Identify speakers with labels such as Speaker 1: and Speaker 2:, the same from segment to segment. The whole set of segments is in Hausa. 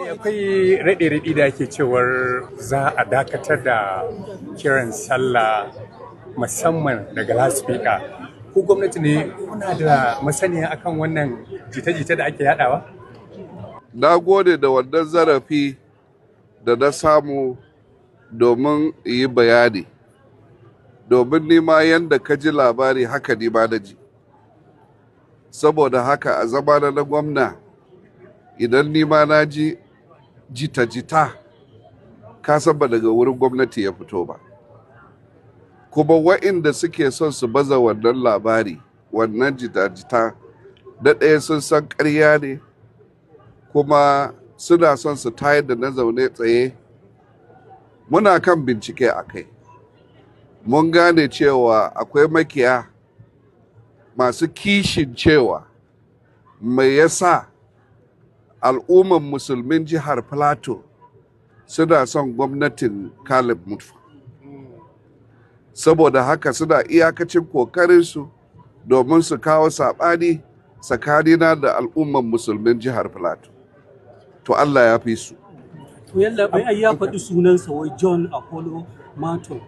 Speaker 1: Akwai raɗe-raɗi da ake cewar za a dakatar da kiran sallah musamman daga lasfika. Ko gwamnati ne kuna da masaniya akan wannan jita-jita da ake yadawa?
Speaker 2: Na gode da wannan zarafi da na samu domin yi bayani. Domin nima yadda ka ji labari haka ni ma na ji. Saboda haka a zamana na gwamna idan nima na ji jita-jita ka san ba daga wurin gwamnati ya fito ba. Kuma wa'inda suke son su baza wannan labari, wannan jita-jita, da ɗaya sun san ƙarya ne, kuma suna son su tayar da na zaune tsaye. Muna kan bincike a kai. Mun gane cewa akwai makiya masu kishin cewa mai yasa al'umman musulmin jihar Plateau suna son gwamnatin Caleb Mutfa. Saboda haka suna iyakacin kokarinsu domin su kawo saɓani tsakanina da al'umman musulmin jihar Plateau. To Allah ya fi su.
Speaker 3: To yalla bai ai ya faɗi sunansa wai John Apollo Maton.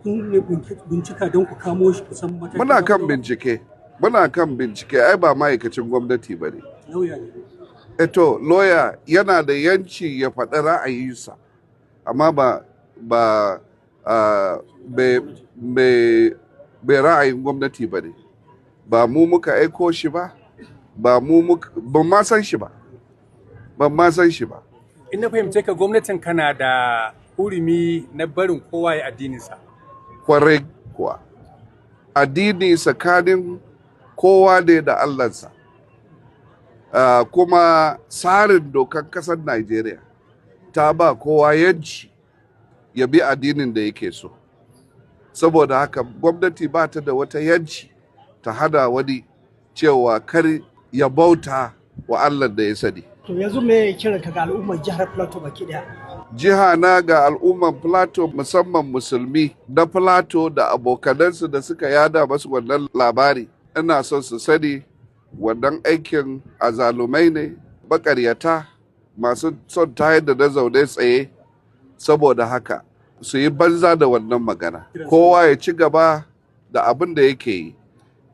Speaker 3: Kun ne bincika don ku kamo shi kusan mataki.
Speaker 2: Muna kan bincike ai ba ma'aikacin gwamnati ba ne.
Speaker 3: Lauya ne.
Speaker 2: Eto lawyer yana da yanci ya faɗi ra'ayinsa, amma ba mai ra'ayin gwamnati ba ne. Ba mu muka aiko shi ba, ban ma san shi ba.
Speaker 1: Ina fahimce ka gwamnatin kana da hurumi na barin kowa ya addininsa.
Speaker 2: Kwarai kuwa. Addini tsakanin kowa ne da Allahnsa. Kuma tsarin dokar ƙasar Najeriya ta ba kowa yanci ya bi addinin da yake so. Saboda haka gwamnati ba ta da wata yanci ta hada wani cewa kar ya bauta wa Allah da ya sani.
Speaker 4: To yanzu me kiran ka ga al'ummar jihar Plateau baki daya?
Speaker 2: Jiha na ga al'ummar Plateau musamman musulmi na Plateau da abokanansu da suka yada masu wannan labari. Ina son su sani wannan aikin azalumai ne, bakaryata masu son tayar da na zaune tsaye. Saboda haka su yi banza da wannan magana. Kowa ya ci gaba da abin da yake yi.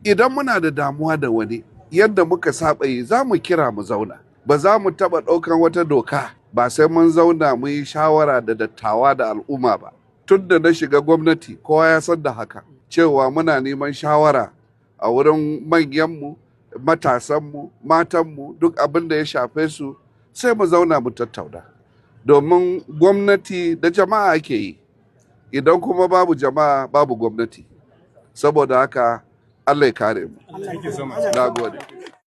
Speaker 2: Idan muna da damuwa da wani, yadda muka saba yi za mu kira mu zauna. Ba za mu taɓa ɗaukan wata doka ba sai mun zauna mu yi shawara da dattawa da al'umma ba. Tun da na shiga gwamnati kowa ya san da haka, cewa muna neman shawara a wurin manyanmu, matasanmu, matanmu, duk abin da ya shafe su sai mu zauna mu tattauna. Domin gwamnati da jama'a ake yi. Idan kuma babu jama'a babu gwamnati. Saboda haka Allah ya kare mu. Na gode.